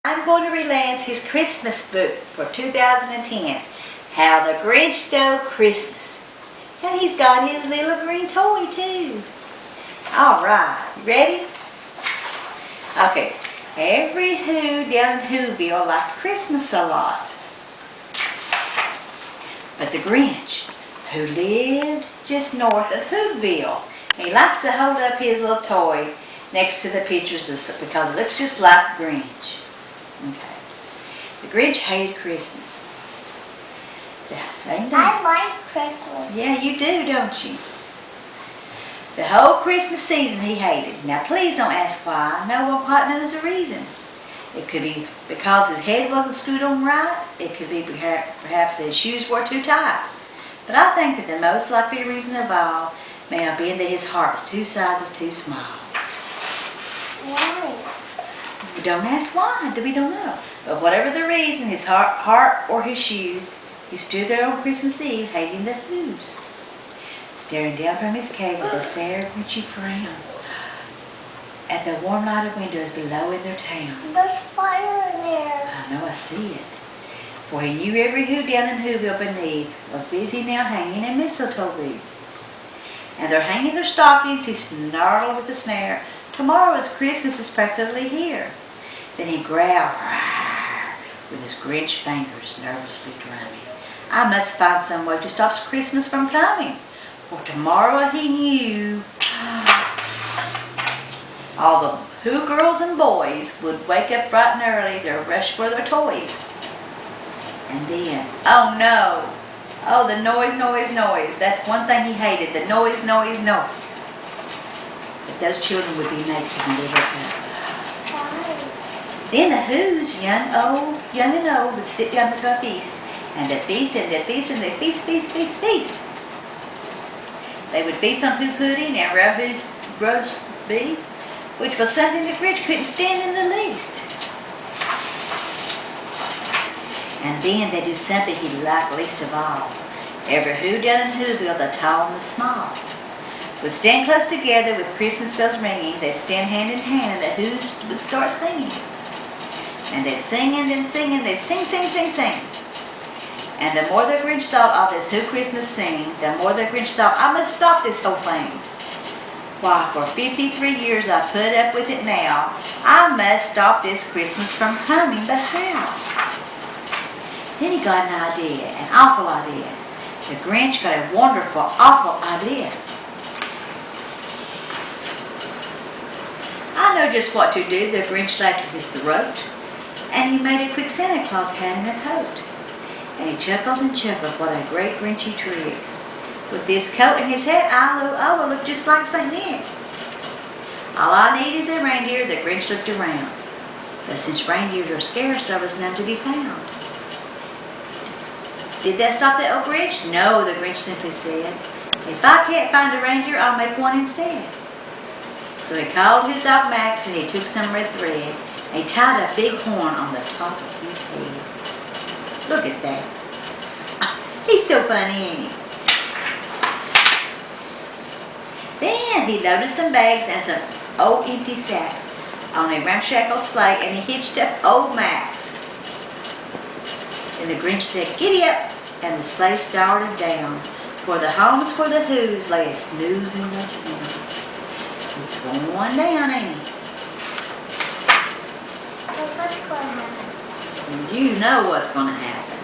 I'm going to relance his Christmas book for 2010, How the Grinch Stole Christmas. And he's got his little green toy too. Alright, ready? Okay, every Who down in Whoville liked Christmas a lot. But the Grinch, who lived just north of Whoville, he likes to hold up his little toy next to the pictures because it looks just like the Grinch. Okay. The Grinch hated Christmas. I like Christmas. Yeah, you do, don't you? The whole Christmas season he hated. Now please don't ask why. No one quite knows the reason. It could be because his head wasn't screwed on right. It could be perhaps his shoes were too tight. But I think that the most likely reason of all may have been that his heart was 2 sizes too small. Why? We don't ask why. We don't know. But whatever the reason, his heart or his shoes, he stood there on Christmas Eve hating the Who's, staring down from his cave with a sad, grinchy frown at the warm lighted windows below in their town. There's fire in there. I know, I see it. For he knew every Who down in Whoville beneath was busy now hanging a mistletoe wreath. And they're hanging their stockings, he snarled with a snare. Tomorrow is Christmas is practically here. Then he growled, "Rawr," with his Grinch fingers nervously drumming. I must find some way to stop Christmas from coming. For tomorrow he knew all the Who girls and boys would wake up bright and early, they'll rush for their toys. And then, oh no, oh the noise, noise, noise. That's one thing he hated, the noise, noise, noise. But those children would be naked and they would come. Then the Who's, young and old, would sit down to a feast. And they'd feast and they'd feast and they'd feast, feast, feast, feast. They would feast on Who pudding and Who's roast beef, which was something the Grinch couldn't stand in the least. And then they'd do something he liked least of all. Every Who down in Whoville, the tall and the small, would stand close together with Christmas bells ringing. They'd stand hand in hand and the Who's would start singing. And they'd sing and then sing and they'd sing, sing, sing, sing. And the more the Grinch thought of this Who Christmas singing, the more the Grinch thought, I must stop this whole thing. Why, for 53 years I've put up with it now. I must stop this Christmas from coming, but how? Then he got an idea, an awful idea. The Grinch got a wonderful, awful idea. I know just what to do, the Grinch laughed in his throat. And he made a quick Santa Claus hat and a coat. And he chuckled and chuckled, what a great Grinchy trick. With this coat and his hat, I will look just like St. Nick. All I need is a reindeer, the Grinch looked around. But since reindeers are scarce, there was none to be found. Did that stop the old Grinch? No, the Grinch simply said. If I can't find a reindeer, I'll make one instead. So he called his dog Max and he took some red thread and he tied a big horn on the top of his head. Look at that. He's so funny, ain't he? Then he loaded some bags and some old empty sacks on a ramshackle sleigh and he hitched up old Max. And the Grinch said, giddy up, and the sleigh started down, for the homes for the Who's lay a snoozing in the town. He's going down, ain't he? What's going to happen? You know what's going to happen.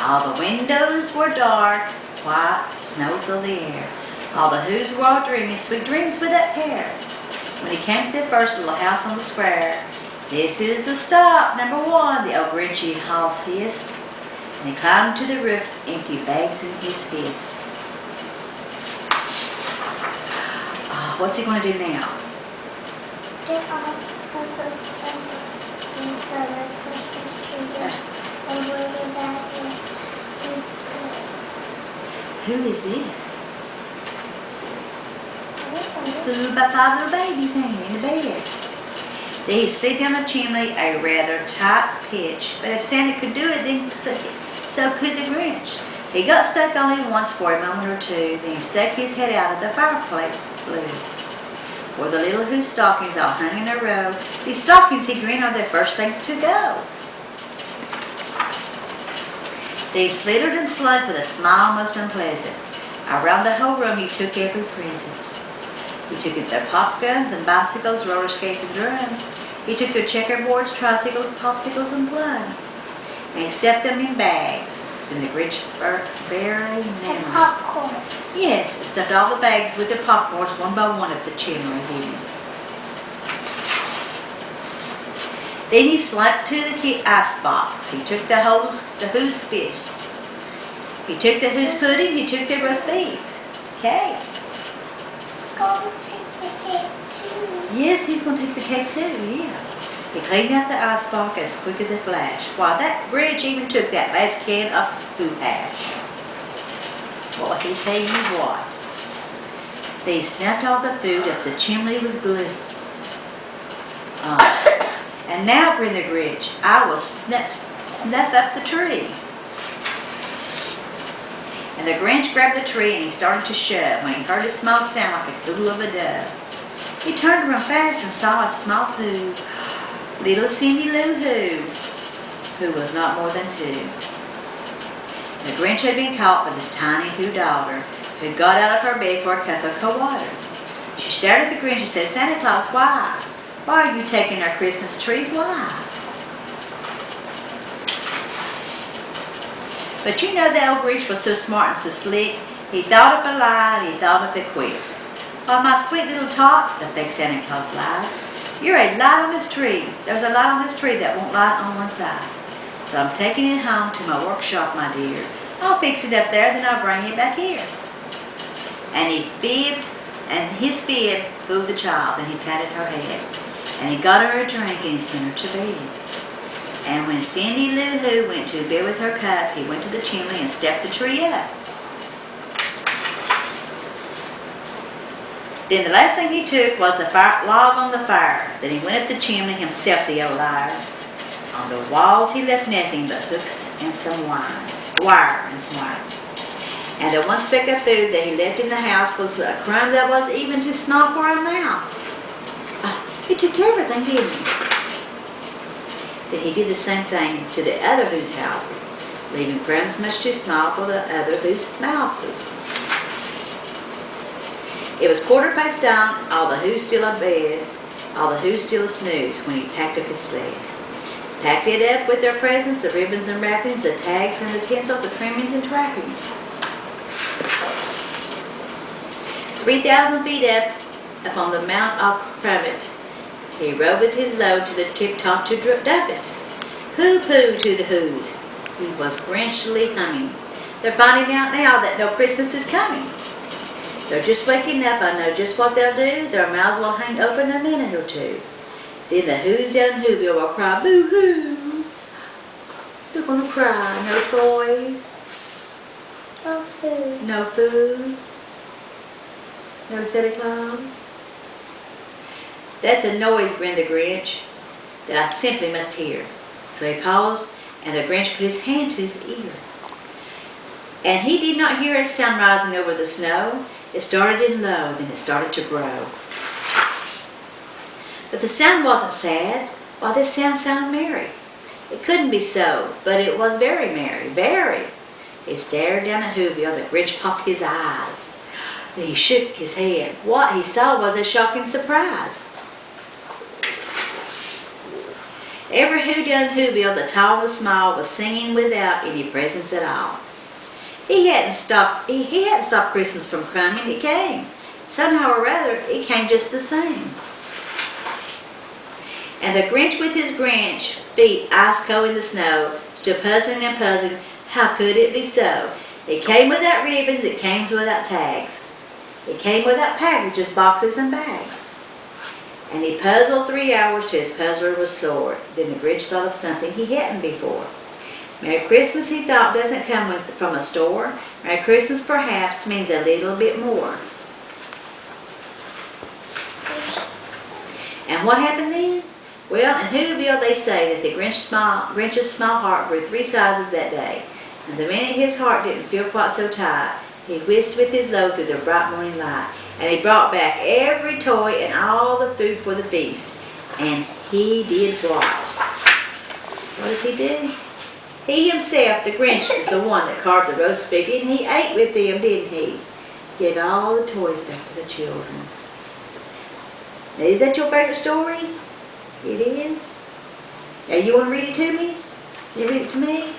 All the windows were dark, white, snow filled the air. All the Who's were all dreaming sweet dreams with that pair. When he came to the first little house on the square, this is the stop, number 1, the old Grinchy house hissed. And he climbed to the roof, empty bags in his fist. What's he going to do now? Get all kinds of things on the Christmas tree and bring it back in. Who is this? So about 5 little babies hanging in the bed. They slid down the chimney a rather tight pitch, but if Santa could do it, then so could the Grinch. He got stuck only once for a moment or two, then he stuck his head out of the fireplace blue. wore the little Who stockings all hung in a row. These stockings, he grinned, are the first things to go. They slithered and slid with a smile most unpleasant. Around the whole room he took every present. He took their pop guns and bicycles, roller skates and drums. He took their checkerboards, tricycles, popsicles and plums. And he stuffed them in bags. Then the Grinch very And popcorn. Yes, stuffed all the bags with their popcorns one by one up the chimney hidden. Then he slunk to the ice box. He took the Who's fish. He took the Who's pudding. He took their roast beef. Cake. He's going to take the cake too. Yes, he's going to take the cake too, yeah. He cleaned out the ice box as quick as a flash. Why, that Grinch even took that last can of Who hash. Well, he tell you what. They snapped all the food up the chimney with glee. And now, grinned the Grinch, I will snuff up the tree. And the Grinch grabbed the tree and he started to shove when he heard a small sound like the coo of a dove. He turned around fast and saw a small Who, little Cindy Lou Who was not more than 2. The Grinch had been caught with his tiny Who daughter, who had got out of her bed for a cup of cold water. She stared at the Grinch and said, Santa Claus, why? Why are you taking our Christmas tree? Why? But you know the old Grinch was so smart and so slick, he thought up a lie and he thought up it quick. Why, my sweet little tot, the fake Santa Claus lied, you're a light on this tree. There's a light on this tree that won't light on one side. So I'm taking it home to my workshop, my dear. I'll fix it up there, then I'll bring it back here. And he fibbed, and his fib fooled the child, and he patted her head. And he got her a drink, and he sent her to bed. And when Cindy Lou Who went to bed with her cup, he went to the chimney and stepped the tree up. Then the last thing he took was the log on the fire. Then he went up the chimney himself, the old liar. On the walls he left nothing but hooks and some wire and some wire. And the one speck of food that he left in the house was a crumb that was even too small for a mouse. He took everything, didn't he? Then he did the same thing to the other Who's houses, leaving crumbs much too small for the other Who's mouses. It was 9:15, all the Who's still in bed, all the Who's still asnooze when he packed up his sled. Packed it up with their presents, the ribbons and wrappings, the tags and the tinsel, the trimmings and trappings. 3,000 feet up on the Mount of Crummit, he rode with his load to the tip-top to dump it. Pooh-pooh to the Who's. He was Grinchly humming. They're finding out now that no Christmas is coming. They're just waking up. I know just what they'll do. Their mouths will hang open a minute or two. Then the Who's down in Whoville will cry, boo-hoo. They're going to cry. No toys. No food. No food. No Santa Claus. That's a noise, grinned the Grinch, that I simply must hear. So he paused, and the Grinch put his hand to his ear. And he did not hear a sound rising over the snow. It started in low, then it started to grow. But the sound wasn't sad. Why, this sound sounded merry. It couldn't be so, but it was very merry, very. He stared down at Whoville. The Grinch popped his eyes. Then he shook his head. What he saw was a shocking surprise. Every Who down in Whoville, the tall and the small, was singing without any presents at all. He hadn't stopped Christmas from coming. It came. Somehow or other, it came just the same. And the Grinch with his Grinch, feet ice cold in the snow, stood puzzling and puzzling. How could it be so? It came without ribbons. It came without tags. It came without packages, boxes, and bags. And he puzzled 3 hours till his puzzler was sore. Then the Grinch thought of something he hadn't before. Merry Christmas, he thought, doesn't come from a store. Merry Christmas, perhaps, means a little bit more. And what happened then? Well, in Whoville, they say that the Grinch's small heart grew 3 sizes that day. And the minute his heart didn't feel quite so tight, he whisked with his load through the bright morning light. And he brought back every toy and all the food for the feast. And he did what? What did he do? He himself, the Grinch, was the one that carved the roast pig, and he ate with them, didn't he? Gave all the toys back to the children. Now, is that your favorite story? It is? Now, you want to read it to me? You read it to me?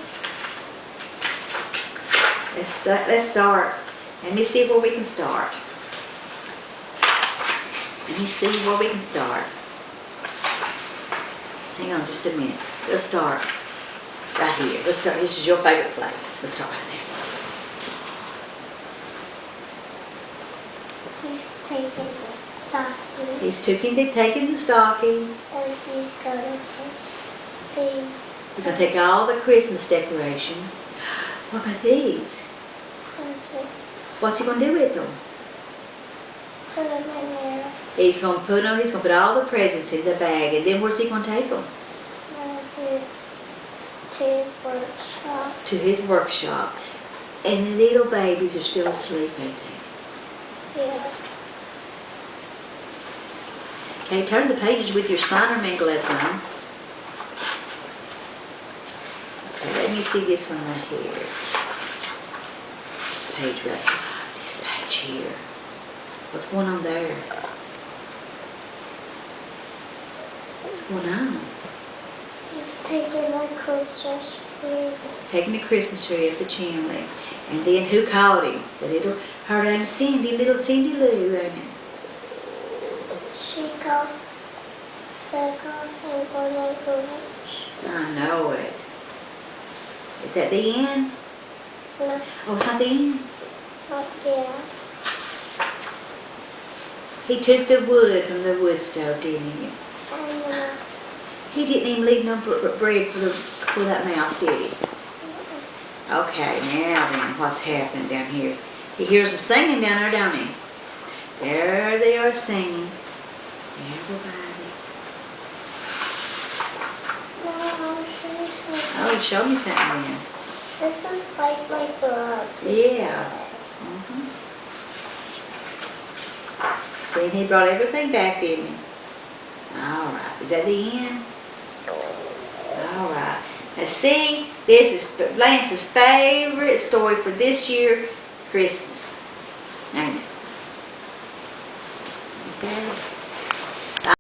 Let's start. Let me see where we can start. Let me see where we can start. Hang on just a minute. Let's start right here. Let's start. This is your favorite place. Let's start right there. He's taking the stockings. And he's going to take these. He's going to take all the Christmas decorations. What about these? What's he going to do with them? Put them in there. He's going to put all the presents in the bag, and then where's he going to take them? To his workshop. To his workshop. And the little babies are still asleep, ain't they? Yeah. Okay, turn the pages with your Spider-Man gloves on. Okay, let me see this one right here. This page right here. This page here. What's going on there? What's going on? He's taking the Christmas tree. Taking the Christmas tree up the chimney. And then who called him? The little, her name is Cindy, little Cindy Lou, ain't it? She got circles and one of Grinch. I know it. Is that the end? No, Oh, it's not the end? not yet. He took the wood from the wood stove, didn't he? And the mouse. He didn't even leave no bread for that mouse, did he? Okay, now then, what's happening down here? He hears them singing down there, don't he? There they are singing. Everybody. No, I'll show you something. Oh, show me something then. This is like my gloves. Yeah. Then he brought everything back, didn't he? All right. Is that the end? All right. Now see, this is Lance's favorite story for this year, Christmas.